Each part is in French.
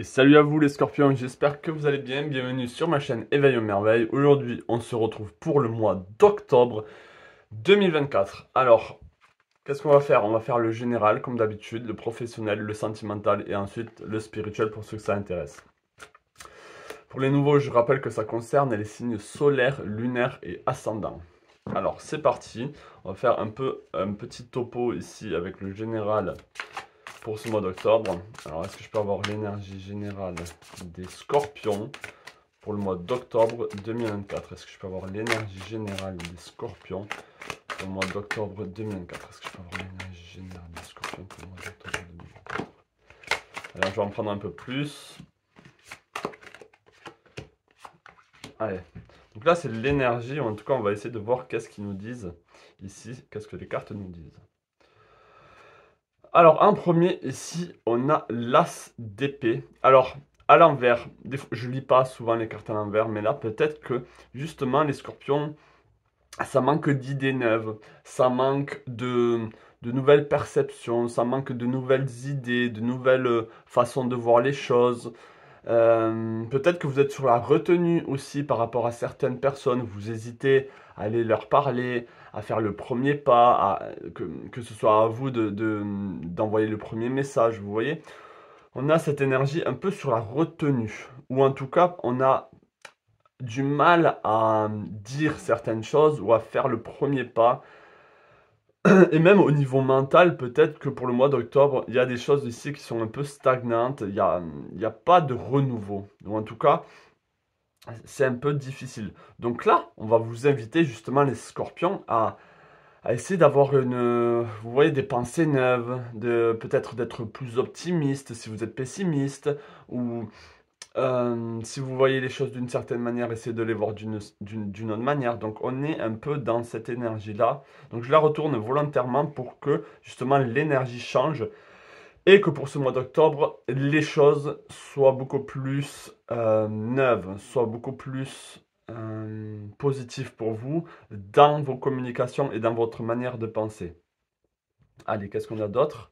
Et salut à vous les scorpions, j'espère que vous allez bien, bienvenue sur ma chaîne Éveil aux merveilles. Aujourd'hui on se retrouve pour le mois d'octobre 2024. Alors, qu'est-ce qu'on va faire? On va faire le général comme d'habitude, le professionnel, le sentimental et ensuite le spirituel pour ceux que ça intéresse. Pour les nouveaux, je rappelle que ça concerne les signes solaires, lunaires et ascendants. Alors c'est parti, on va faire un petit topo ici avec le général pour ce mois d'octobre. Alors, est-ce que je peux avoir l'énergie générale des scorpions pour le mois d'octobre 2024? Est-ce que je peux avoir l'énergie générale des scorpions pour le mois d'octobre 2024? Est-ce que je peux avoir l'énergie générale des scorpions pour le mois d'octobre 2024? Alors, je vais en prendre un peu plus. Allez. Donc là, c'est l'énergie. En tout cas, on va essayer de voir qu'est-ce qu'ils nous disent ici. Qu'est-ce que les cartes nous disent. Alors, en premier, ici, on a l'as d'épée. Alors, à l'envers, je lis pas souvent les cartes à l'envers, mais là, peut-être que, justement, les scorpions, ça manque d'idées neuves, ça manque de nouvelles perceptions, ça manque de nouvelles idées, de nouvelles façons de voir les choses. Peut-être que vous êtes sur la retenue aussi par rapport à certaines personnes, vous hésitez à aller leur parler, à faire le premier pas, que ce soit à vous d'envoyer le premier message, vous voyez. On a cette énergie un peu sur la retenue, ou en tout cas on a du mal à dire certaines choses ou à faire le premier pas. Et même au niveau mental, peut-être que pour le mois d'octobre, il y a des choses ici qui sont un peu stagnantes, il y a pas de renouveau. Ou en tout cas, c'est un peu difficile. Donc là, on va vous inviter justement les scorpions à essayer d'avoir vous voyez, des pensées neuves, peut-être d'être plus optimiste si vous êtes pessimiste, ou si vous voyez les choses d'une certaine manière, essayez de les voir d'une autre manière. Donc on est un peu dans cette énergie-là. Donc je la retourne volontairement pour que justement l'énergie change et que pour ce mois d'octobre, les choses soient beaucoup plus neuves, soient beaucoup plus positives pour vous dans vos communications et dans votre manière de penser. Allez, qu'est-ce qu'on a d'autre?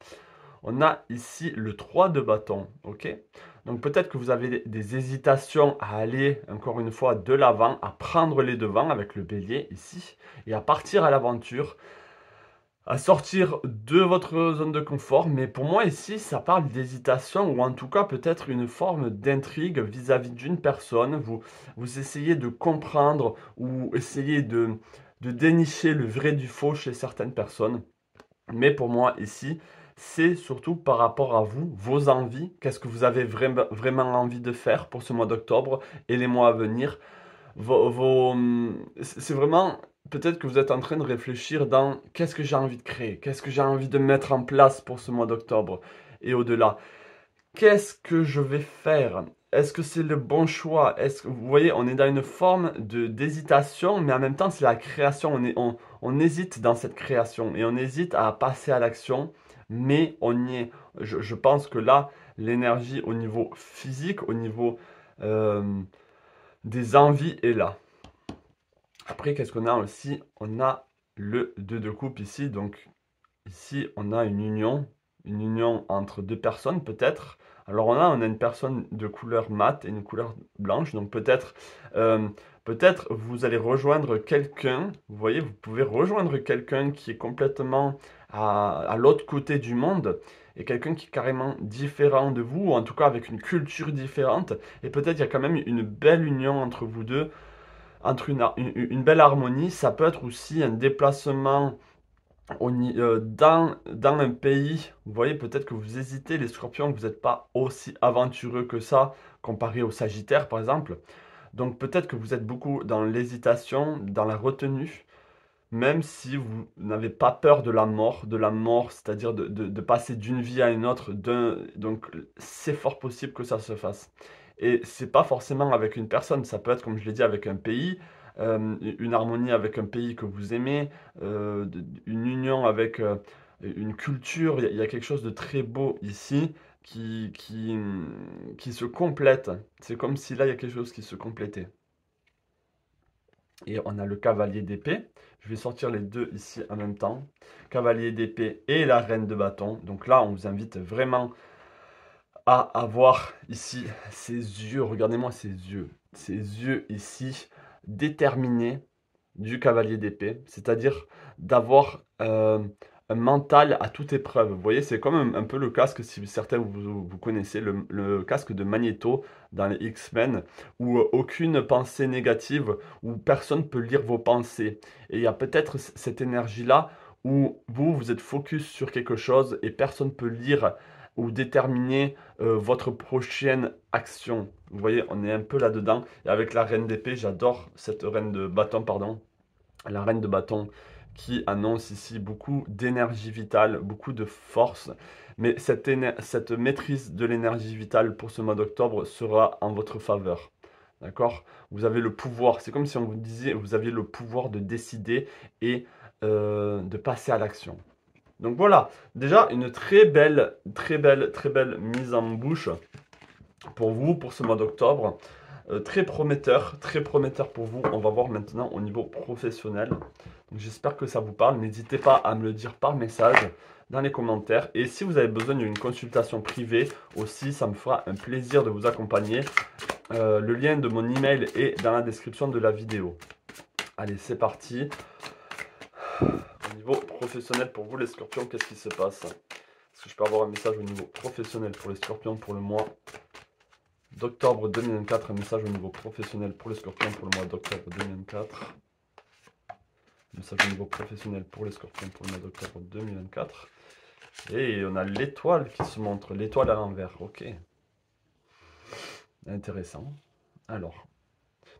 On a ici le 3 de bâton, ok? Donc peut-être que vous avez des hésitations à aller, encore une fois, de l'avant, à prendre les devants avec le bélier ici, et à partir à l'aventure, à sortir de votre zone de confort. Mais pour moi ici, ça parle d'hésitation, ou en tout cas peut-être une forme d'intrigue vis-à-vis d'une personne. Vous essayez de comprendre, ou essayez de dénicher le vrai du faux chez certaines personnes. Mais pour moi ici, c'est surtout par rapport à vous, vos envies, qu'est-ce que vous avez vraiment envie de faire pour ce mois d'octobre et les mois à venir. C'est vraiment, peut-être que vous êtes en train de réfléchir dans qu'est-ce que j'ai envie de créer, qu'est-ce que j'ai envie de mettre en place pour ce mois d'octobre et au-delà. Qu'est-ce que je vais faire? Est-ce que c'est le bon choix? Est-ce que vous voyez, on est dans une forme d'hésitation, mais en même temps, c'est la création. On hésite dans cette création et on hésite à passer à l'action, mais on y est. Je pense que là, l'énergie au niveau physique, au niveau euh, des envies est là. Après, qu'est-ce qu'on a aussi? On a le 2 de coupe ici. Donc, ici, on a une union entre deux personnes peut-être. Alors on a une personne de couleur mate et une couleur blanche. Donc euh, peut-être vous allez rejoindre quelqu'un. Vous voyez, vous pouvez rejoindre quelqu'un qui est complètement à l'autre côté du monde et quelqu'un qui est carrément différent de vous, ou en tout cas avec une culture différente. Et peut-être il y a quand même une belle union entre vous deux, entre une belle harmonie. Ça peut être aussi un déplacement dans un pays. Vous voyez, peut-être que vous hésitez, les scorpions, que vous n'êtes pas aussi aventureux que ça, comparé aux sagittaires, par exemple. Donc peut-être que vous êtes beaucoup dans l'hésitation, dans la retenue, même si vous n'avez pas peur de la mort, c'est-à-dire de passer d'une vie à une autre. Donc c'est fort possible que ça se fasse. Et c'est pas forcément avec une personne, ça peut être, comme je l'ai dit, avec un pays, une harmonie avec un pays que vous aimez, une union avec une culture. Il y a quelque chose de très beau ici qui se complète. C'est comme si là, il y a quelque chose qui se complétait. Et on a le cavalier d'épée. Je vais sortir les deux ici en même temps. Cavalier d'épée et la reine de bâton. Donc là, on vous invite vraiment à avoir ici ces yeux, regardez-moi ces yeux ici déterminés du cavalier d'épée, c'est-à-dire d'avoir un mental à toute épreuve. Vous voyez, c'est comme un peu le casque, si certains vous connaissez, le casque de Magneto dans les X-Men, où aucune pensée négative, où personne ne peut lire vos pensées. Et il y a peut-être cette énergie-là où vous êtes focus sur quelque chose et personne ne peut lire ou déterminer votre prochaine action. Vous voyez, on est un peu là-dedans. Et avec la reine d'épée, j'adore cette reine de bâton, pardon. La reine de bâton qui annonce ici beaucoup d'énergie vitale, beaucoup de force. Mais cette maîtrise de l'énergie vitale pour ce mois d'octobre sera en votre faveur. D'accord? Vous avez le pouvoir. C'est comme si on vous disait, vous aviez le pouvoir de décider et de passer à l'action. Donc voilà, déjà une très belle mise en bouche pour vous, pour ce mois d'octobre. Très prometteur pour vous. On va voir maintenant au niveau professionnel. J'espère que ça vous parle. N'hésitez pas à me le dire par message dans les commentaires. Et si vous avez besoin d'une consultation privée aussi, ça me fera un plaisir de vous accompagner. Le lien de mon email est dans la description de la vidéo. Allez, c'est parti. Au niveau professionnel pour vous les scorpions, qu'est-ce qui se passe? Est-ce que je peux avoir un message au niveau professionnel pour les scorpions pour le mois d'octobre 2024? Un message au niveau professionnel pour les scorpions pour le mois d'octobre 2024. Message au niveau professionnel pour les scorpions pour le mois d'octobre 2024. Et on a l'étoile qui se montre, l'étoile à l'envers. Ok. Intéressant. Alors,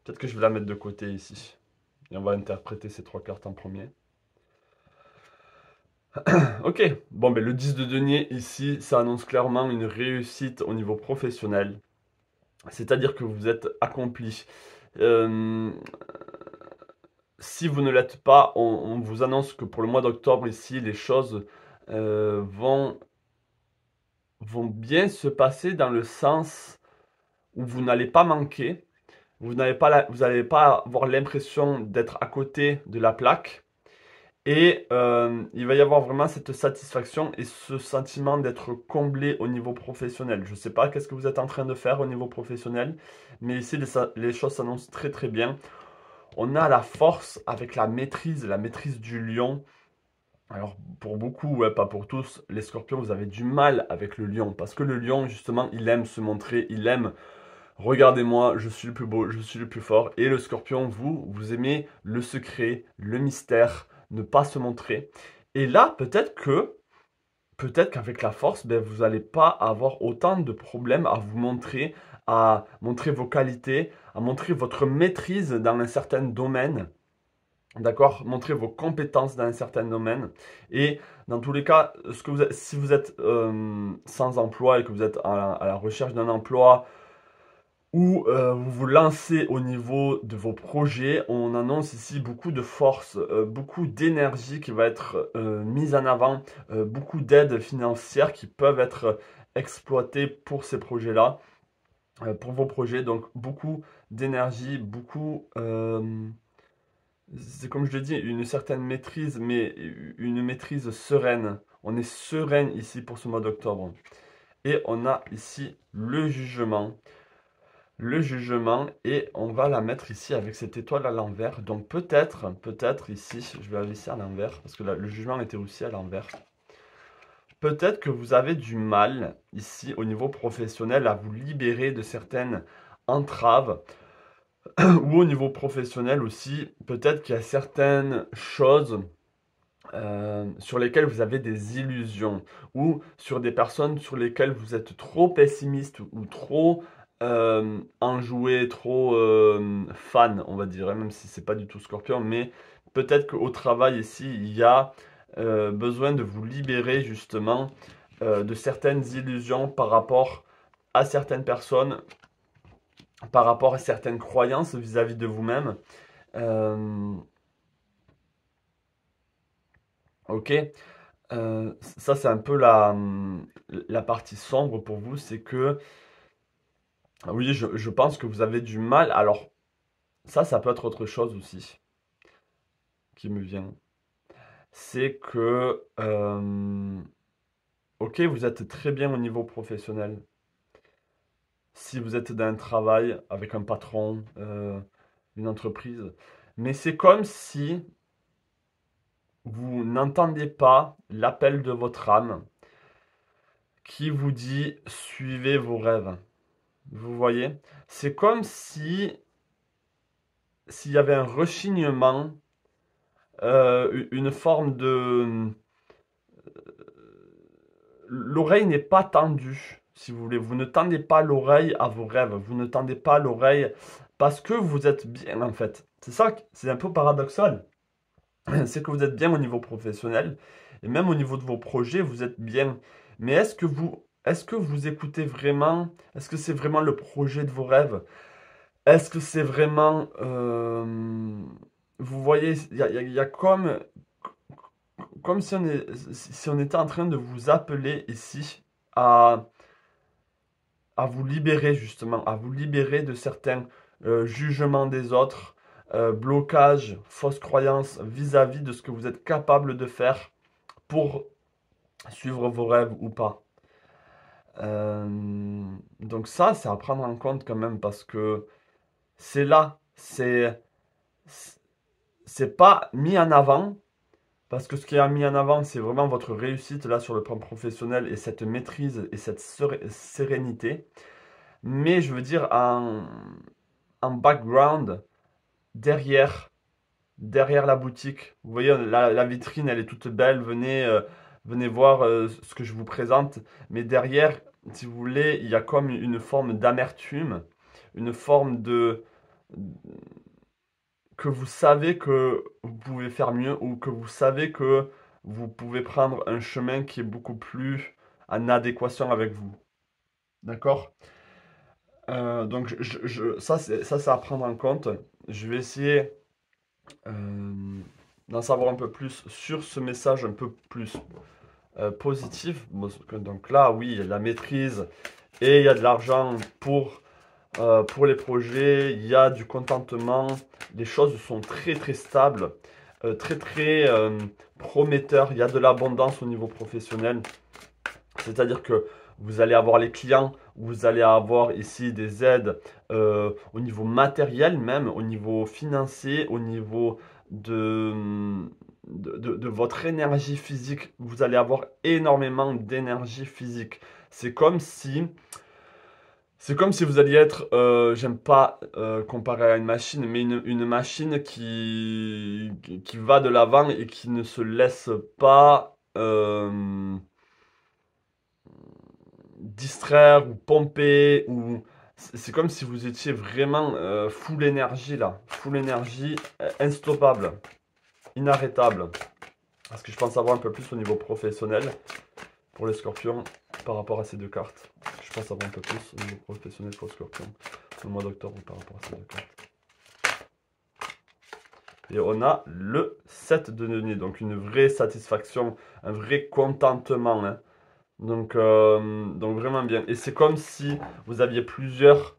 peut-être que je vais la mettre de côté ici. Et on va interpréter ces trois cartes en premier. Ok, bon, ben, le 10 de denier ici, ça annonce clairement une réussite au niveau professionnel. C'est-à-dire que vous êtes accompli. Si vous ne l'êtes pas, on vous annonce que pour le mois d'octobre ici, les choses vont bien se passer dans le sens où vous n'allez pas manquer. Vous n'allez pas avoir l'impression d'être à côté de la plaque. Et il va y avoir vraiment cette satisfaction et ce sentiment d'être comblé au niveau professionnel. Je ne sais pas qu'est-ce que vous êtes en train de faire au niveau professionnel, mais ici les choses s'annoncent très bien. On a la force avec la maîtrise du lion. Alors pour beaucoup, ouais, pas pour tous, les scorpions, vous avez du mal avec le lion. Parce que le lion, justement, il aime se montrer, il aime regardez-moi, je suis le plus beau, je suis le plus fort. Et le scorpion, vous aimez le secret, le mystère, ne pas se montrer. Et là, peut-être qu'avec la force, ben, vous n'allez pas avoir autant de problèmes à montrer vos qualités, à montrer votre maîtrise dans un certain domaine. D'accord? Montrer vos compétences dans un certain domaine. Et dans tous les cas, si vous êtes sans emploi et que vous êtes à la recherche d'un emploi, où vous vous lancez au niveau de vos projets. On annonce ici beaucoup de force, beaucoup d'énergie qui va être mise en avant, beaucoup d'aides financières qui peuvent être exploitées pour ces projets-là, pour vos projets. Donc beaucoup d'énergie, c'est comme je l'ai dit, une certaine maîtrise, mais une maîtrise sereine. On est sereine ici pour ce mois d'octobre. Et on a ici le jugement et on va la mettre ici avec cette étoile à l'envers. Donc peut-être ici, je vais la laisser à l'envers parce que là, le jugement était aussi à l'envers. Peut-être que vous avez du mal ici au niveau professionnel à vous libérer de certaines entraves ou au niveau professionnel aussi, peut-être qu'il y a certaines choses sur lesquelles vous avez des illusions ou sur des personnes sur lesquelles vous êtes trop pessimiste ou trop enjoué, trop fan, on va dire, hein, même si c'est pas du tout Scorpion, mais peut-être qu'au travail ici, il y a besoin de vous libérer justement de certaines illusions par rapport à certaines personnes, par rapport à certaines croyances vis-à-vis de vous-même. Euh, ok. Ça, c'est un peu la partie sombre pour vous, c'est que, oui, je pense que vous avez du mal. Alors, ça peut être autre chose aussi qui me vient. C'est que, ok, vous êtes très bien au niveau professionnel. si vous êtes dans un travail avec un patron, une entreprise. Mais c'est comme si vous n'entendez pas l'appel de votre âme qui vous dit suivez vos rêves. Vous voyez? C'est comme si s'il y avait un rechignement, une forme de... L'oreille n'est pas tendue, si vous voulez. Vous ne tendez pas l'oreille à vos rêves. Vous ne tendez pas l'oreille parce que vous êtes bien, en fait. C'est ça, c'est un peu paradoxal. C'est que vous êtes bien au niveau professionnel et même au niveau de vos projets, vous êtes bien. Mais est-ce que vous écoutez vraiment? Est-ce que c'est vraiment le projet de vos rêves? Est-ce que c'est vraiment... vous voyez, il y a comme si si on était en train de vous appeler ici à, à vous libérer justement, à vous libérer de certains jugements des autres, blocages, fausses croyances vis-à-vis de ce que vous êtes capable de faire pour suivre vos rêves ou pas. Donc ça, c'est à prendre en compte quand même parce que c'est là, c'est pas mis en avant parce que ce qui est mis en avant, c'est vraiment votre réussite là sur le plan professionnel et cette maîtrise et cette sérénité. Mais je veux dire en background, derrière, derrière la boutique, vous voyez, la vitrine, elle est toute belle. Venez voir ce que je vous présente. Mais derrière, si vous voulez, il y a comme une forme d'amertume, une forme de que vous savez que vous pouvez faire mieux ou que vous savez que vous pouvez prendre un chemin qui est beaucoup plus en adéquation avec vous. D'accord? Donc ça, c'est à prendre en compte. Je vais essayer d'en savoir un peu plus sur ce message un peu plus positif. Donc là, oui, il y a de la maîtrise et il y a de l'argent pour les projets, il y a du contentement, les choses sont très très stables, très très prometteurs, il y a de l'abondance au niveau professionnel, c'est-à-dire que vous allez avoir les clients, vous allez avoir ici des aides au niveau matériel même, au niveau financier, au niveau de, de votre énergie physique, vous allez avoir énormément d'énergie physique. C'est comme si c'est comme si vous alliez être, j'aime pas comparer à une machine, mais une machine qui va de l'avant et qui ne se laisse pas distraire ou pomper. C'est comme si vous étiez vraiment full énergie là, full énergie, instoppable, inarrêtable. Parce que je pense avoir un peu plus au niveau professionnel pour les scorpions par rapport à ces deux cartes. Je pense avoir un peu plus au niveau professionnel pour le scorpion le mois d'octobre par rapport à ces deux cartes. Et on a le 7 de denier, donc une vraie satisfaction, un vrai contentement. Hein. Donc vraiment bien. Et c'est comme si vous aviez plusieurs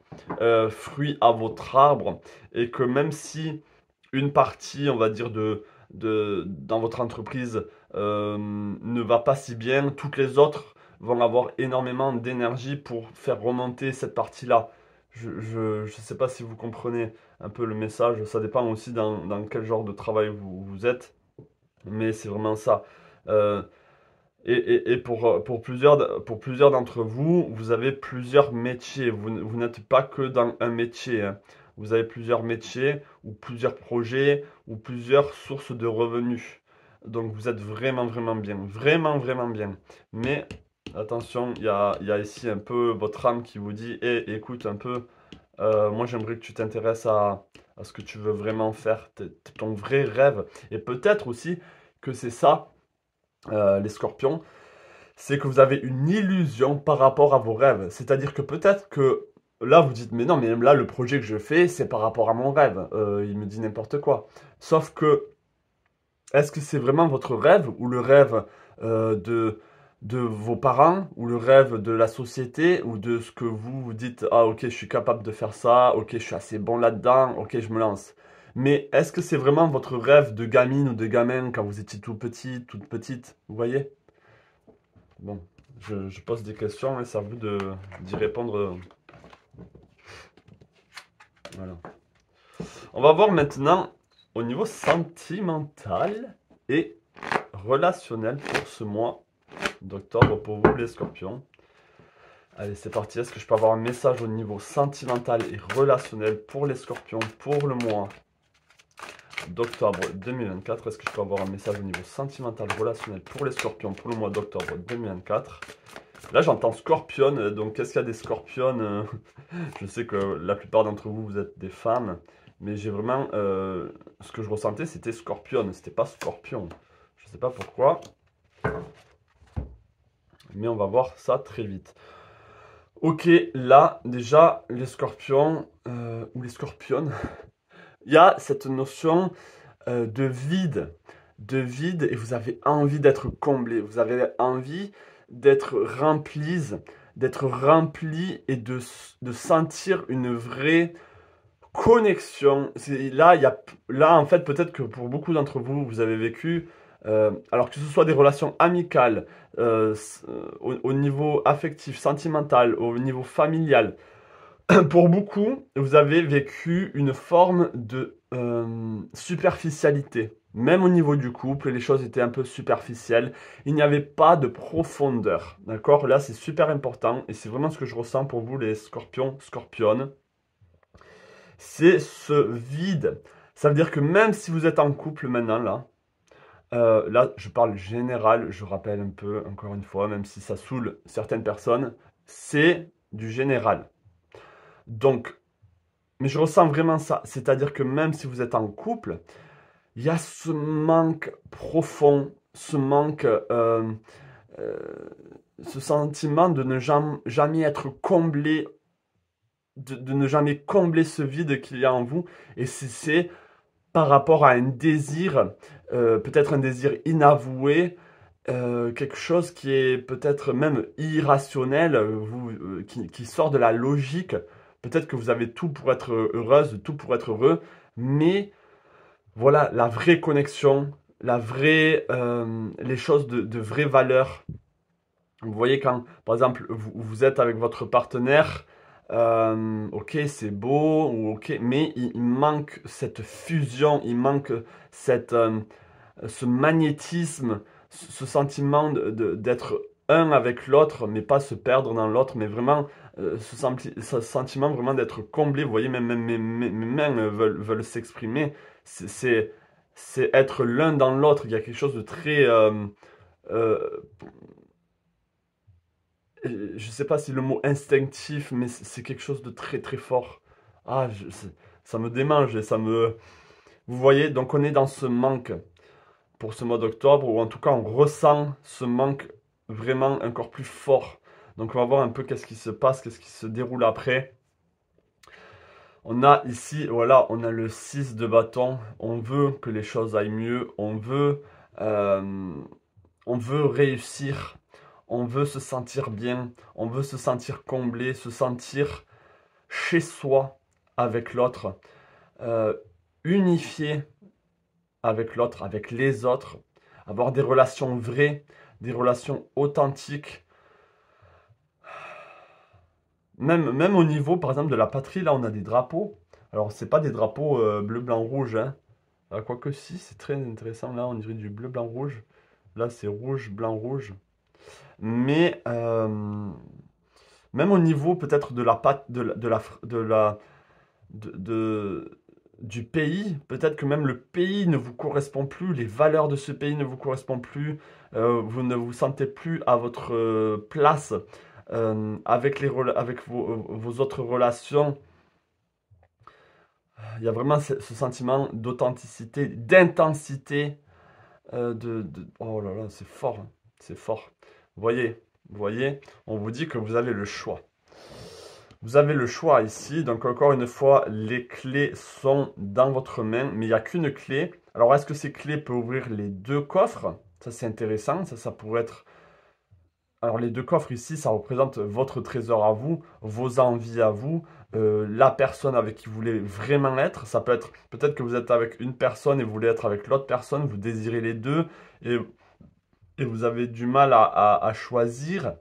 fruits à votre arbre et que même si une partie, on va dire, dans votre entreprise ne va pas si bien, toutes les autres vont avoir énormément d'énergie pour faire remonter cette partie-là. Je sais pas si vous comprenez un peu le message, ça dépend aussi dans quel genre de travail vous êtes, mais c'est vraiment ça. Euh, et pour plusieurs d'entre vous, vous avez plusieurs métiers. Vous n'êtes pas que dans un métier. Hein. Vous avez plusieurs métiers ou plusieurs projets ou plusieurs sources de revenus. Donc vous êtes vraiment, vraiment bien. Vraiment, vraiment bien. Mais attention, il y a ici un peu votre âme qui vous dit, eh, écoute un peu, moi j'aimerais que tu t'intéresses à ce que tu veux vraiment faire, ton vrai rêve. Et peut-être aussi que c'est ça les scorpions, c'est que vous avez une illusion par rapport à vos rêves. C'est-à-dire que peut-être que là, vous dites, mais non, mais là, le projet que je fais, c'est par rapport à mon rêve. Il me dit n'importe quoi. Sauf que, est-ce que c'est vraiment votre rêve ou le rêve de vos parents ou le rêve de la société ou de ce que vous vous dites, ah ok, je suis capable de faire ça, ok, je suis assez bon là-dedans, ok, je me lance. Mais est-ce que c'est vraiment votre rêve de gamine ou de gamin quand vous étiez tout petit, toute petite? Vous voyez? Bon, je pose des questions et c'est à vous d'y répondre Voilà. On va voir maintenant au niveau sentimental et relationnel pour ce mois d'octobre pour vous les scorpions. Allez, c'est parti. Est-ce que je peux avoir un message au niveau sentimental et relationnel pour les scorpions pour le mois d'octobre 2024? Est-ce que je peux avoir un message au niveau sentimental, relationnel pour les scorpions pour le mois d'octobre 2024? Là, j'entends scorpion, donc qu'est-ce qu'il y a des scorpionnes? Je sais que la plupart d'entre vous, vous êtes des femmes, mais j'ai vraiment... ce que je ressentais, c'était scorpion, c'était pas scorpion. Je sais pas pourquoi, mais on va voir ça très vite. Ok, là, déjà, les scorpions, ou les scorpionnes, il y a cette notion de vide, et vous avez envie d'être comblé, vous avez envie d'être rempli et de sentir une vraie connexion. Là, là, en fait, peut-être que pour beaucoup d'entre vous, vous avez vécu, alors que ce soit des relations amicales, au niveau affectif, sentimental, au niveau familial, pour beaucoup, vous avez vécu une forme de superficialité. Même au niveau du couple, les choses étaient un peu superficielles. Il n'y avait pas de profondeur. D'accord? Là, c'est super important. Et c'est vraiment ce que je ressens pour vous, les scorpions, scorpionnes. C'est ce vide. Ça veut dire que même si vous êtes en couple maintenant, là, je parle général, je rappelle un peu, encore une fois, même si ça saoule certaines personnes, c'est du général. Donc, mais je ressens vraiment ça. C'est-à-dire que même si vous êtes en couple, il y a ce manque profond, ce manque, euh, ce sentiment de ne jamais être comblé, de ne jamais combler ce vide qu'il y a en vous. Et c'est par rapport à un désir, peut-être un désir inavoué, quelque chose qui est peut-être même irrationnel, qui sort de la logique. Peut-être que vous avez tout pour être heureuse, tout pour être heureux, mais voilà, la vraie connexion, les choses de vraie valeur. Vous voyez quand, par exemple, vous êtes avec votre partenaire, ok, c'est beau, ou ok, mais il manque cette fusion, il manque cette, ce magnétisme, ce sentiment d'être un avec l'autre, mais pas se perdre dans l'autre, mais vraiment ce sentiment vraiment d'être comblé. Vous voyez, même mes mains veulent s'exprimer. C'est c'est être l'un dans l'autre. Il y a quelque chose de très... euh, je sais pas si le mot instinctif, mais c'est quelque chose de très très fort. Ah, ça me démange et ça me... Vous voyez, donc on est dans ce manque pour ce mois d'octobre, ou en tout cas on ressent ce manque vraiment encore plus fort. Donc on va voir un peu qu'est-ce qui se passe, qu'est-ce qui se déroule après. On a ici, voilà, on a le 6 de bâton. On veut que les choses aillent mieux, euh, on veut réussir, on veut se sentir bien, on veut se sentir comblé, se sentir chez soi avec l'autre, euh, unifié avec l'autre, avec les autres, avoir des relations vraies, des relations authentiques. Même au niveau, par exemple, de la patrie, là, on a des drapeaux. Alors, c'est pas des drapeaux bleu, blanc, rouge, hein. Quoique si, c'est très intéressant. Là, on dirait du bleu, blanc, rouge. Là, c'est rouge, blanc, rouge. Mais même au niveau peut-être de la pâte, du pays, peut-être que même le pays ne vous correspond plus, les valeurs de ce pays ne vous correspondent plus, vous ne vous sentez plus à votre place avec avec vos autres relations. Il y a vraiment ce sentiment d'authenticité, d'intensité, oh là là, c'est fort, hein, c'est fort. Vous voyez, on vous dit que vous avez le choix. Vous avez le choix ici, donc encore une fois, les clés sont dans votre main, mais il n'y a qu'une clé. Alors, est-ce que ces clés peuvent ouvrir les deux coffres? Ça, c'est intéressant, ça pourrait être... Alors, les deux coffres ici, ça représente votre trésor à vous, vos envies à vous, la personne avec qui vous voulez vraiment être. Ça peut être, peut-être que vous êtes avec une personne et vous voulez être avec l'autre personne, vous désirez les deux, et vous avez du mal à choisir.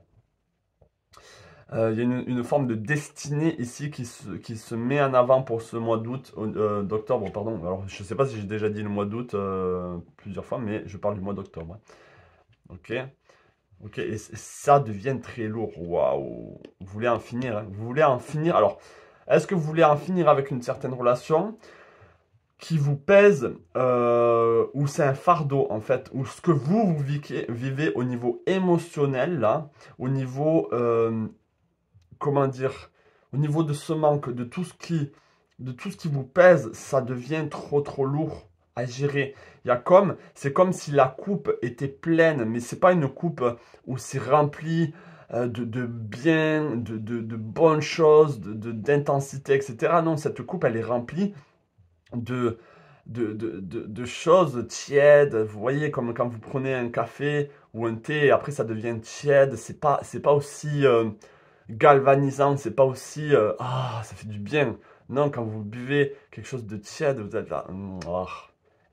Il y a une forme de destinée ici qui se met en avant pour ce mois d'août, d'octobre, pardon. Alors, je ne sais pas si j'ai déjà dit le mois d'août plusieurs fois, mais je parle du mois d'octobre. Ok, ok, et ça devient très lourd. Waouh, vous voulez en finir, hein. Vous voulez en finir. Alors, est-ce que vous voulez en finir avec une certaine relation qui vous pèse, ou c'est un fardeau en fait, ou ce que vous vivez au niveau émotionnel, là, au niveau comment dire, au niveau de ce manque, de tout ce qui vous pèse, ça devient trop lourd à gérer. C'est comme si la coupe était pleine, mais c'est pas une coupe où c'est rempli de bien, de bonnes choses, d'intensité, etc. Non, cette coupe, elle est remplie de, de choses tièdes. Vous voyez, comme quand vous prenez un café ou un thé, et après ça devient tiède. C'est pas aussi galvanisant, c'est pas aussi ah, ça fait du bien. Non, quand vous buvez quelque chose de tiède, vous êtes là. Ah.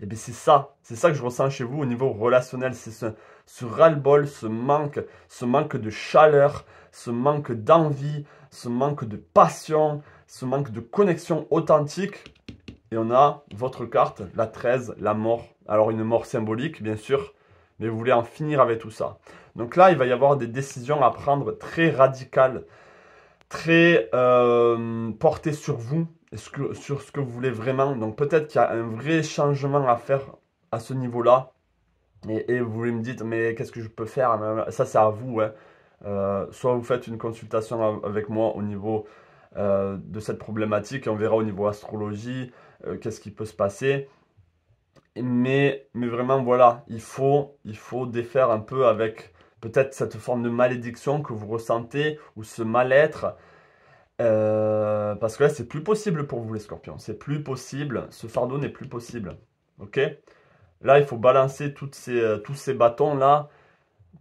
Et bien c'est ça que je ressens chez vous au niveau relationnel. C'est ce ras-le-bol, ce manque de chaleur, ce manque d'envie, ce manque de passion, ce manque de connexion authentique. Et on a votre carte, la 13, la mort. Alors une mort symbolique, bien sûr, mais vous voulez en finir avec tout ça. Donc là, il va y avoir des décisions à prendre très radicales, très portées sur vous, et sur ce que vous voulez vraiment. Donc peut-être qu'il y a un vrai changement à faire à ce niveau-là. Et vous me dites, mais qu'est-ce que je peux faire? Ça, c'est à vous, hein. Soit vous faites une consultation avec moi au niveau de cette problématique, et on verra au niveau astrologie, qu'est-ce qui peut se passer. Mais vraiment, voilà, il faut défaire un peu avec peut-être cette forme de malédiction que vous ressentez ou ce mal-être. Parce que là, c'est plus possible pour vous, les scorpions. C'est plus possible. Ce fardeau n'est plus possible. Ok? Là, il faut balancer tous ces bâtons-là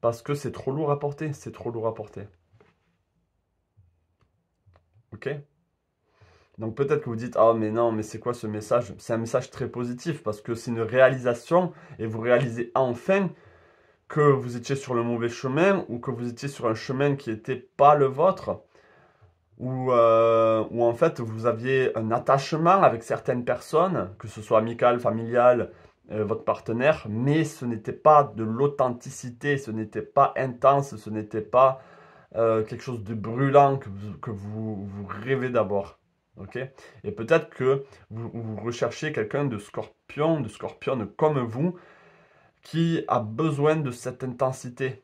parce que c'est trop lourd à porter. C'est trop lourd à porter. Ok? Donc peut-être que vous dites, ah mais non, mais c'est quoi ce message? C'est un message très positif parce que c'est une réalisation et vous réalisez enfin que vous étiez sur le mauvais chemin ou que vous étiez sur un chemin qui n'était pas le vôtre ou en fait vous aviez un attachement avec certaines personnes, que ce soit amical, familial, votre partenaire, mais ce n'était pas de l'authenticité, ce n'était pas intense, ce n'était pas quelque chose de brûlant que vous rêvez d'abord. Ok? Et peut-être que vous recherchez quelqu'un de scorpionne comme vous, qui a besoin de cette intensité.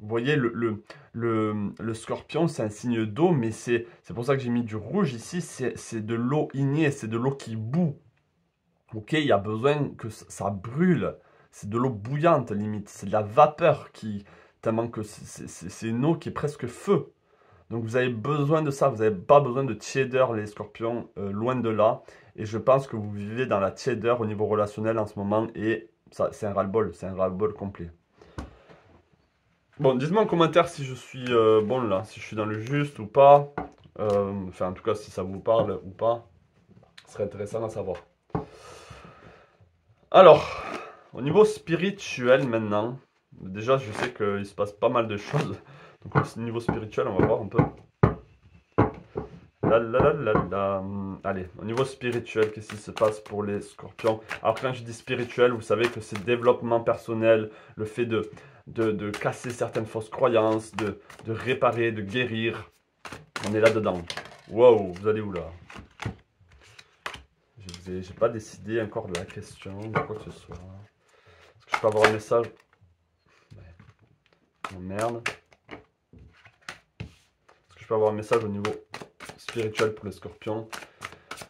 Vous voyez, le scorpion, c'est un signe d'eau, mais c'est pour ça que j'ai mis du rouge ici, c'est de l'eau ignée, c'est de l'eau qui bout. Ok, il y a besoin que ça brûle, c'est de l'eau bouillante limite, c'est de la vapeur tellement que c'est une eau qui est presque feu. Donc vous avez besoin de ça, vous n'avez pas besoin de tiédeur les scorpions, loin de là. Et je pense que vous vivez dans la tiédeur au niveau relationnel en ce moment et ça c'est un ras-le-bol, c'est un ras-le-bol complet. Bon, dites-moi en commentaire si je suis bon là, si je suis dans le juste ou pas. Enfin en tout cas si ça vous parle ou pas. Ce serait intéressant à savoir. Alors, au niveau spirituel maintenant, déjà je sais qu'il se passe pas mal de choses. Donc au niveau spirituel, on va voir un peu. Allez, au niveau spirituel, qu'est-ce qui se passe pour les scorpions? Alors quand je dis spirituel, vous savez que c'est développement personnel, le fait de casser certaines fausses croyances, de réparer, de guérir. On est là-dedans. Wow, vous allez où là? J'ai pas décidé encore de la question, de quoi que ce soit. Est-ce que je peux avoir un message? Oh merde. Est-ce que je peux avoir un message au niveau spirituel pour les scorpions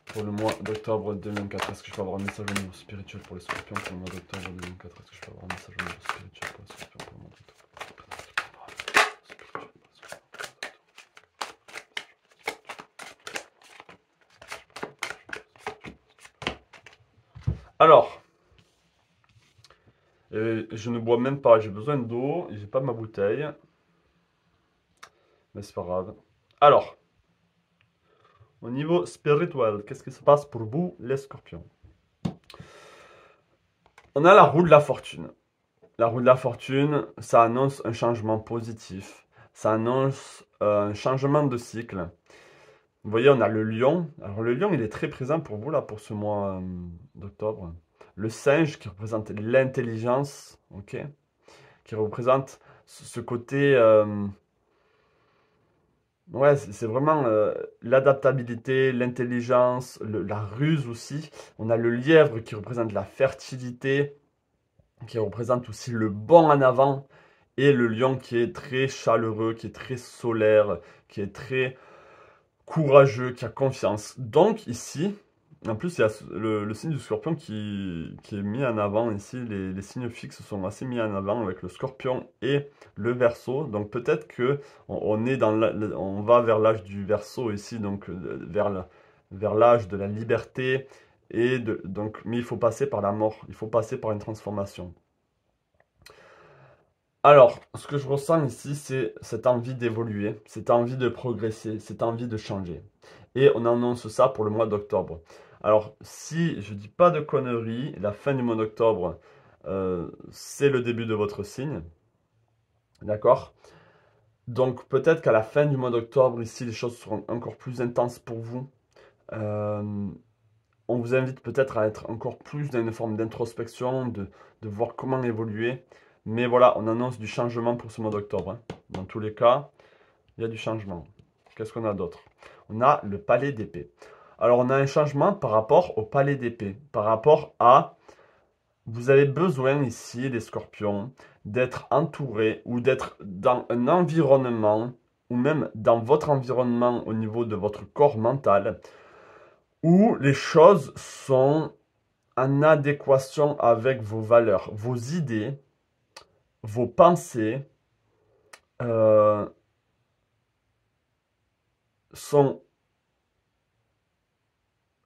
pour le mois d'octobre 2024? Est-ce que je peux avoir un message au niveau spirituel pour les scorpions pour le mois d'octobre 2024? Est-ce que je peux avoir un message au niveau spirituel pour les scorpions pour le mois d'octobre? Alors, je ne bois même pas, j'ai besoin d'eau, j'ai pas ma bouteille. Mais c'est pas grave. Alors, au niveau spirituel, qu'est-ce qui se passe pour vous, les scorpions? On a la roue de la fortune. La roue de la fortune, ça annonce un changement positif. ça annonce un changement de cycle. Vous voyez, on a le lion. Alors le lion, il est très présent pour vous là, pour ce mois d'octobre. Le singe qui représente l'intelligence, ok, qui représente ce côté, ouais, c'est vraiment l'adaptabilité, l'intelligence, la ruse aussi. On a le lièvre qui représente la fertilité, qui représente aussi le bond en avant, et le lion qui est très chaleureux, qui est très solaire, qui est très courageux, qui a confiance. Donc ici, en plus, il y a le signe du scorpion qui est mis en avant ici. Les signes fixes sont assez mis en avant avec le scorpion et le verseau. Donc peut-être que on est on va vers l'âge du verseau ici, donc vers l'âge de la liberté. Donc, mais il faut passer par la mort, il faut passer par une transformation. Alors, ce que je ressens ici, c'est cette envie d'évoluer, cette envie de progresser, cette envie de changer. Et on annonce ça pour le mois d'octobre. Alors, si je dis pas de conneries, la fin du mois d'octobre, c'est le début de votre signe. D'accord? Donc, peut-être qu'à la fin du mois d'octobre, ici, les choses seront encore plus intenses pour vous. Euh, on vous invite peut-être à être encore plus dans une forme d'introspection, de voir comment évoluer. Mais voilà, on annonce du changement pour ce mois d'octobre, hein. Dans tous les cas, il y a du changement. Qu'est-ce qu'on a d'autre? On a le palais d'épée. Alors, on a un changement par rapport au palais d'épée. Par rapport à... Vous avez besoin ici, les scorpions, d'être entouré ou d'être dans un environnement, ou même dans votre environnement au niveau de votre corps mental, où les choses sont en adéquation avec vos valeurs, vos idées, vos pensées euh, sont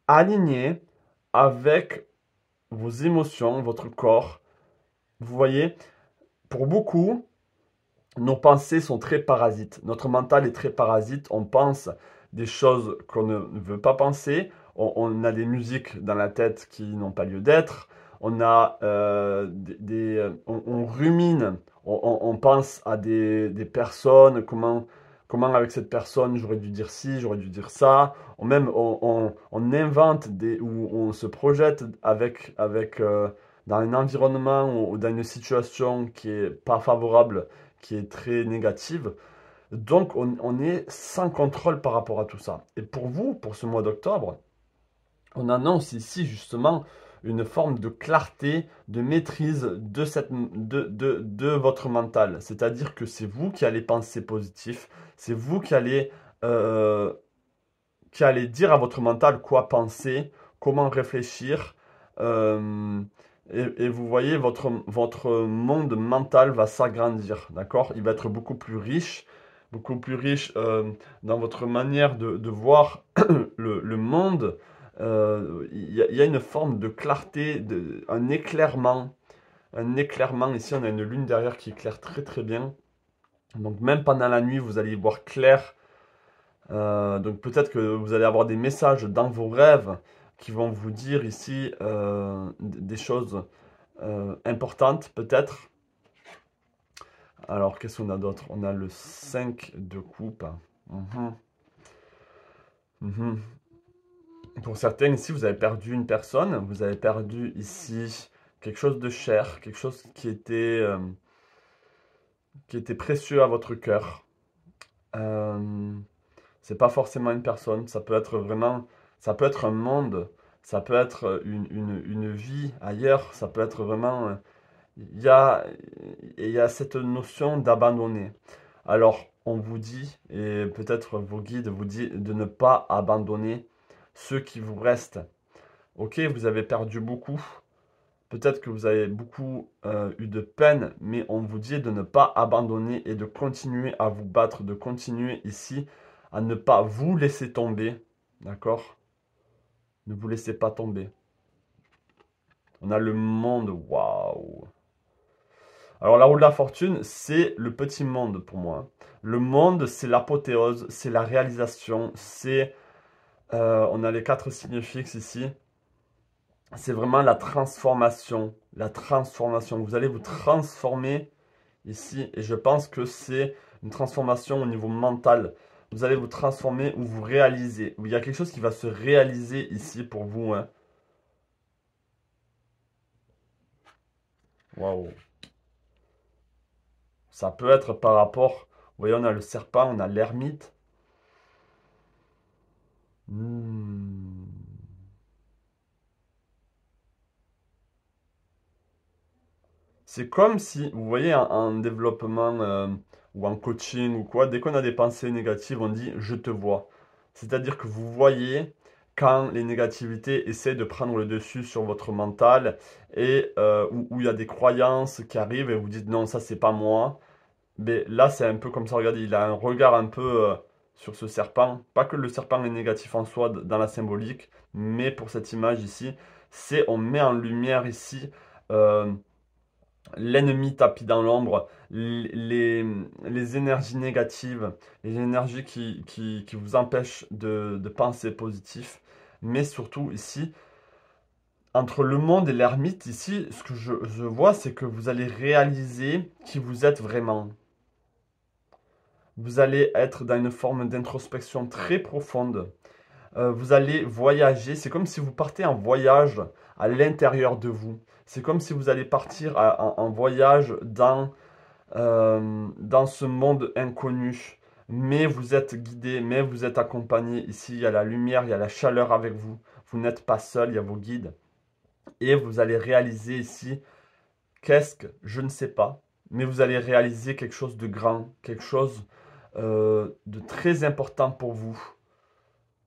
alignées avec vos émotions, votre corps. Vous voyez, pour beaucoup, nos pensées sont très parasites. Notre mental est très parasite. On pense des choses qu'on ne veut pas penser. On a des musiques dans la tête qui n'ont pas lieu d'être. On a on rumine. On pense à des personnes. Comment avec cette personne j'aurais dû dire ci, j'aurais dû dire ça. On invente ou on se projette dans un environnement ou dans une situation qui est pas favorable, qui est très négative. Donc, on est sans contrôle par rapport à tout ça. Et pour vous, pour ce mois d'octobre, on annonce ici justement une forme de clarté, de maîtrise de votre mental. C'est-à-dire que c'est vous qui allez penser positif, c'est vous euh, qui allez dire à votre mental quoi penser, comment réfléchir. euh, et vous voyez, votre monde mental va s'agrandir, d'accord? Il va être beaucoup plus riche dans votre manière de voir le monde. Il y a une forme de clarté, un éclairement. Un éclairement, ici on a une lune derrière qui éclaire très très bien. Donc même pendant la nuit, vous allez y voir clair. Donc peut-être que vous allez avoir des messages dans vos rêves qui vont vous dire ici des choses importantes peut-être. Alors qu'est-ce qu'on a d'autre? On a le 5 de coupe. Mhm. Mhm. Pour certains ici, vous avez perdu une personne, vous avez perdu ici quelque chose de cher, quelque chose qui était précieux à votre cœur. Euh, C'est pas forcément une personne, ça peut être vraiment, ça peut être un monde, ça peut être une vie ailleurs, ça peut être vraiment, il y a, il y a cette notion d'abandonner. Alors, on vous dit, et peut-être vos guides vous disent de ne pas abandonner ceux qui vous restent. Ok, vous avez perdu beaucoup, peut-être que vous avez beaucoup eu de peine, mais on vous dit de ne pas abandonner et de continuer à vous battre, de continuer ici à ne pas vous laisser tomber. D'accord? Ne vous laissez pas tomber. On a le monde. Waouh! Alors la roue de la fortune, c'est le petit monde pour moi. Le monde, c'est l'apothéose, c'est la réalisation, on a les 4 signes fixes ici. C'est vraiment la transformation. La transformation. Vous allez vous transformer ici. Et je pense que c'est une transformation au niveau mental. Vous allez vous transformer ou vous réaliser. Il y a quelque chose qui va se réaliser ici pour vous, hein. Waouh. Ça peut être par rapport, vous voyez, on a le serpent, on a l'ermite. Hmm. C'est comme si, vous voyez, en développement ou en coaching ou quoi, dès qu'on a des pensées négatives, on dit je te vois. C'est-à-dire que vous voyez quand les négativités essaient de prendre le dessus sur votre mental et où il y a des croyances qui arrivent et vous dites non, ça c'est pas moi. Mais là, c'est un peu comme ça, regardez, il a un regard un peu sur ce serpent. Pas que le serpent est négatif en soi dans la symbolique, mais pour cette image ici, c'est on met en lumière ici. euh, L'ennemi tapis dans l'ombre, les énergies négatives, les énergies qui vous empêchent de penser positif. Mais surtout ici, entre le monde et l'ermite, ici, ce que je vois, c'est que vous allez réaliser qui vous êtes vraiment. Vous allez être dans une forme d'introspection très profonde. Vous allez voyager. C'est comme si vous partez en voyage à l'intérieur de vous. C'est comme si vous allez partir en voyage dans ce monde inconnu. Mais vous êtes guidé, mais vous êtes accompagné. Ici, il y a la lumière, il y a la chaleur avec vous. Vous n'êtes pas seul, il y a vos guides. Et vous allez réaliser ici, qu'est-ce que je ne sais pas. Mais vous allez réaliser quelque chose de grand, quelque chose de très important pour vous.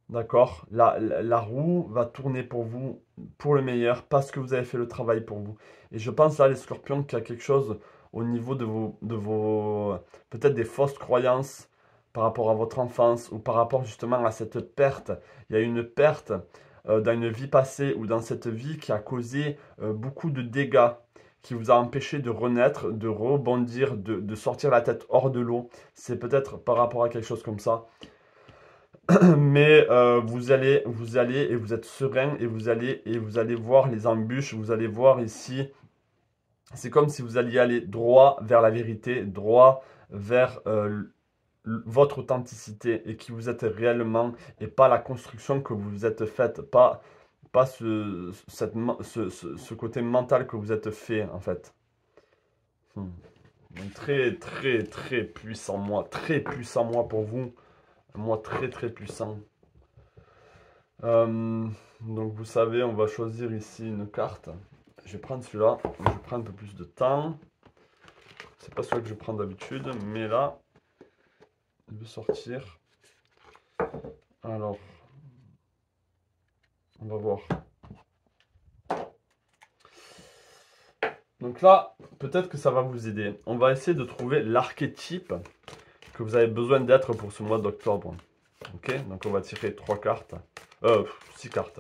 D'accord? La roue va tourner pour vous, pour le meilleur, parce que vous avez fait le travail pour vous. Et je pense là, les scorpions, qu'il y a quelque chose au niveau de vos peut-être des fausses croyances par rapport à votre enfance ou par rapport justement à cette perte. Il y a une perte dans une vie passée ou dans cette vie qui a causé beaucoup de dégâts, qui vous a empêché de renaître, de rebondir, de sortir la tête hors de l'eau. C'est peut-être par rapport à quelque chose comme ça. Mais vous allez et vous êtes serein et vous allez voir les embûches, vous allez voir ici, c'est comme si vous alliez aller droit vers la vérité, droit vers votre authenticité et qui vous êtes réellement et pas la construction que vous vous êtes faite, pas ce côté mental que vous êtes fait en fait. Hmm. Donc, très très très puissant moi pour vous, moi très très puissant. Donc vous savez, on va choisir ici une carte. Je vais prendre celui-là. Je prends un peu plus de temps. C'est pas celui que je prends d'habitude, mais là, il veut sortir. Alors, on va voir. Donc là, peut-être que ça va vous aider. On va essayer de trouver l'archétype que vous avez besoin d'être pour ce mois d'octobre. Ok, donc on va tirer 3 cartes. 6 cartes.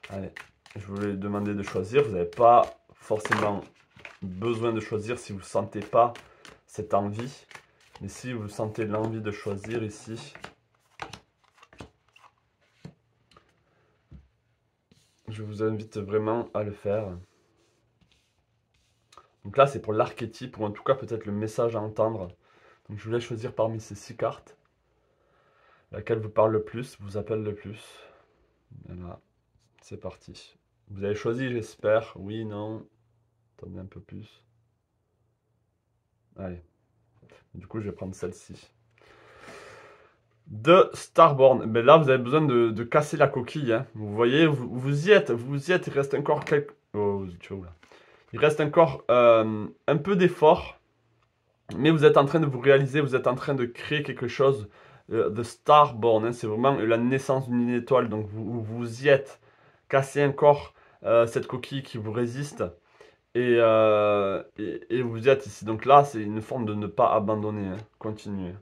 Allez, je vous ai demandé de choisir. Vous n'avez pas forcément besoin de choisir si vous ne sentez pas cette envie. Mais si vous sentez l'envie de choisir ici, je vous invite vraiment à le faire. Donc là, c'est pour l'archétype, ou en tout cas peut-être le message à entendre. Donc je vous laisse choisir parmi ces 6 cartes. Laquelle vous parle le plus, vous appelle le plus. Voilà, c'est parti. Vous avez choisi, j'espère. Oui, non. Attendez un peu plus. Allez. Du coup, je vais prendre celle-ci. De Starborn. Mais là, vous avez besoin de casser la coquille. Hein. Vous voyez, vous y êtes. Vous y êtes. Il reste encore quelques... Oh, tu vois là. Il reste encore un peu d'effort. Mais vous êtes en train de vous réaliser. Vous êtes en train de créer quelque chose. The Starborn. Hein, c'est vraiment la naissance d'une étoile. Donc, vous y êtes. Cassez encore cette coquille qui vous résiste. Et vous êtes ici. Donc là, c'est une forme de ne pas abandonner. Hein. Continuez.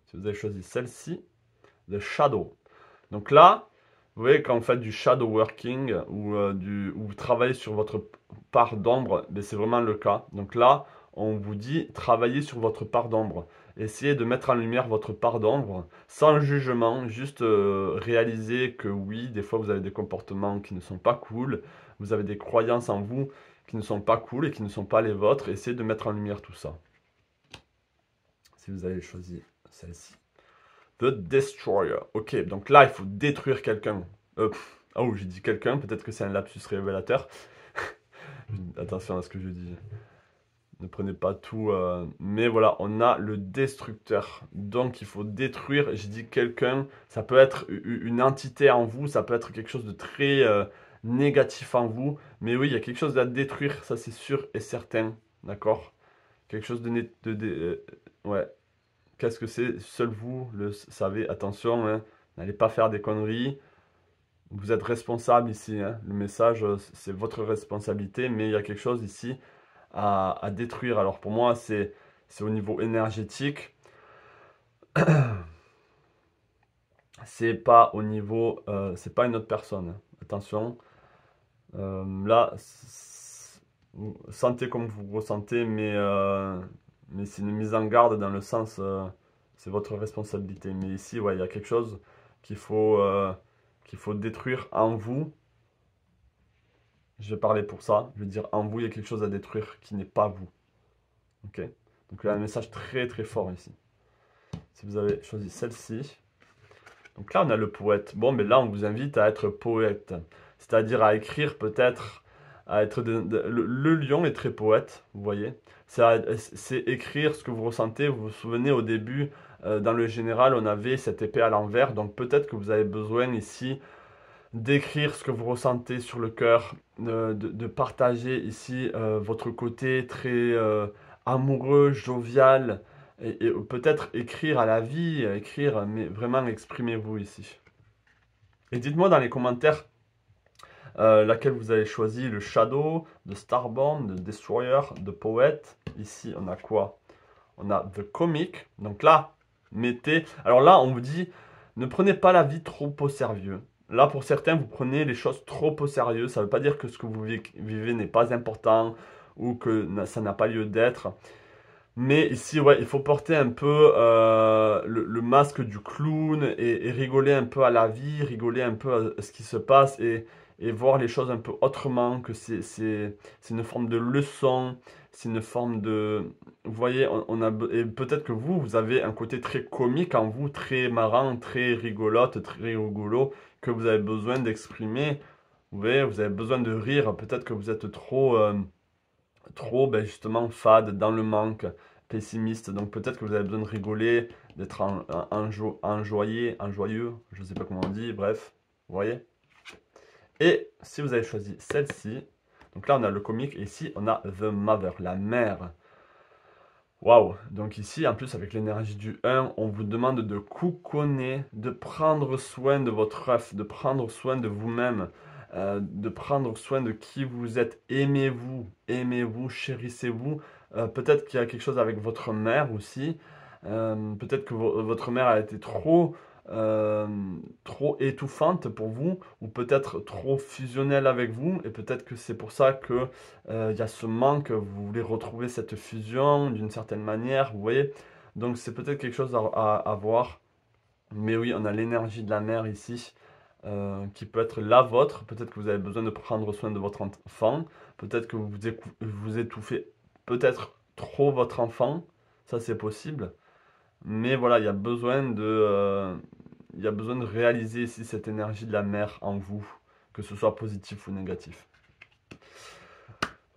Si vous avez choisi celle-ci, The Shadow. Donc là, vous voyez, quand vous faites du shadow working ou où vous travaillez sur votre part d'ombre, ben c'est vraiment le cas. Donc là, on vous dit travaillez sur votre part d'ombre. Essayez de mettre en lumière votre part d'ombre sans jugement, juste réaliser que oui, des fois vous avez des comportements qui ne sont pas cool, vous avez des croyances en vous qui ne sont pas cool et qui ne sont pas les vôtres. Essayez de mettre en lumière tout ça. si vous avez choisi celle-ci. The Destroyer. Ok, donc là, il faut détruire quelqu'un. Oh, j'ai dit quelqu'un, peut-être que c'est un lapsus révélateur. Attention à ce que je dis. Ne prenez pas tout. Mais voilà, on a le destructeur. Donc, il faut détruire. J'ai dit quelqu'un. Ça peut être une entité en vous. Ça peut être quelque chose de très négatif en vous. Mais oui, il y a quelque chose à détruire. Ça, c'est sûr et certain. D'accord? Quelque chose ouais. Qu'est-ce que c'est? Seul vous le savez. Attention, hein, n'allez pas faire des conneries. Vous êtes responsable ici. Hein. Le message, c'est votre responsabilité. Mais il y a quelque chose ici à détruire. Alors pour moi, c'est au niveau énergétique. C'est pas au niveau... c'est pas une autre personne. Hein. Attention. Là, vous sentez comme vous ressentez, mais c'est une mise en garde dans le sens, c'est votre responsabilité. Mais ici, ouais, il y a quelque chose qu'il faut détruire en vous. Je vais parler pour ça. Je vais dire en vous, il y a quelque chose à détruire qui n'est pas vous. Ok? Donc il y a un message très très fort ici. Si vous avez choisi celle-ci. Donc là, on a le poète. Bon, mais là, on vous invite à être poète. C'est-à-dire à écrire peut-être, à être... le lion est très poète, vous voyez. C'est écrire ce que vous ressentez. Vous vous souvenez, au début, dans le général, on avait cette épée à l'envers. Donc peut-être que vous avez besoin ici d'écrire ce que vous ressentez sur le cœur, de partager ici votre côté très amoureux, jovial, et peut-être écrire à la vie, écrire, mais vraiment exprimez-vous ici. Et dites-moi dans les commentaires laquelle vous avez choisi, le Shadow, de Starborn, de Destroyer, de Poet. Ici, on a quoi? On a The Comic. Donc là, mettez... Alors là, on vous dit, ne prenez pas la vie trop au sérieux. Là, pour certains, vous prenez les choses trop au sérieux. Ça ne veut pas dire que ce que vous vivez n'est pas important ou que ça n'a pas lieu d'être. Mais ici, ouais, il faut porter un peu le masque du clown et rigoler un peu à la vie, rigoler un peu à ce qui se passe et voir les choses un peu autrement, que c'est une forme de leçon, c'est une forme de... Vous voyez, et peut-être que vous avez un côté très comique en vous, très marrant, très rigolote, très rigolo, que vous avez besoin d'exprimer. Vous voyez, vous avez besoin de rire, peut-être que vous êtes trop ben justement fade, dans le manque, pessimiste. Donc peut-être que vous avez besoin de rigoler, d'être enjoyé, enjoyeux, je ne sais pas comment on dit, bref, vous voyez. Et si vous avez choisi celle-ci, donc là on a le comique et ici on a The Mother, la mère. Waouh! Donc ici, en plus avec l'énergie du 1, on vous demande de couconner, de prendre soin de votre œuf, de prendre soin de vous-même, de prendre soin de qui vous êtes. Aimez-vous, chérissez-vous. Peut-être qu'il y a quelque chose avec votre mère aussi. Peut-être que votre mère a été euh, trop étouffante pour vous, ou peut-être trop fusionnelle avec vous, et peut-être que c'est pour ça que il y a ce manque, vous voulez retrouver cette fusion d'une certaine manière, vous voyez. Donc c'est peut-être quelque chose à voir. Mais oui, on a l'énergie de la mère ici, qui peut être la vôtre. Peut-être que vous avez besoin de prendre soin de votre enfant. Peut-être que vous étouffez peut-être trop votre enfant. Ça, c'est possible. Mais voilà, il y a besoin de réaliser ici cette énergie de la mère en vous, que ce soit positif ou négatif.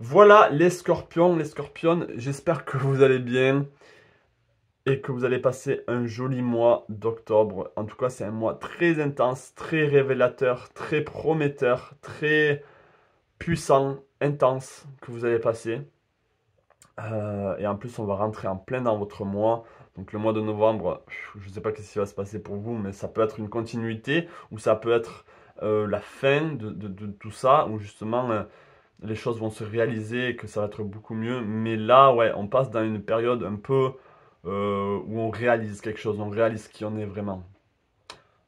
Voilà les scorpions, les scorpionnes. J'espère que vous allez bien et que vous allez passer un joli mois d'octobre. En tout cas, c'est un mois très intense, très révélateur, très prometteur, très puissant, intense que vous allez passer. Et en plus, on va rentrer en plein dans votre mois. Donc le mois de novembre, je ne sais pas ce qui va se passer pour vous, mais ça peut être une continuité ou ça peut être la fin de tout ça, où justement les choses vont se réaliser et que ça va être beaucoup mieux. Mais là, ouais, on passe dans une période un peu où on réalise quelque chose, on réalise qui on est vraiment.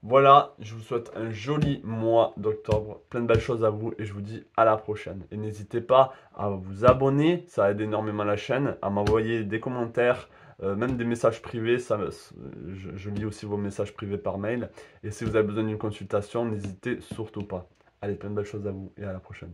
Voilà, je vous souhaite un joli mois d'octobre, plein de belles choses à vous et je vous dis à la prochaine. Et n'hésitez pas à vous abonner, ça aide énormément la chaîne, à m'envoyer des commentaires, même des messages privés, je lis aussi vos messages privés par mail. Et si vous avez besoin d'une consultation, n'hésitez surtout pas. Allez, plein de belles choses à vous et à la prochaine.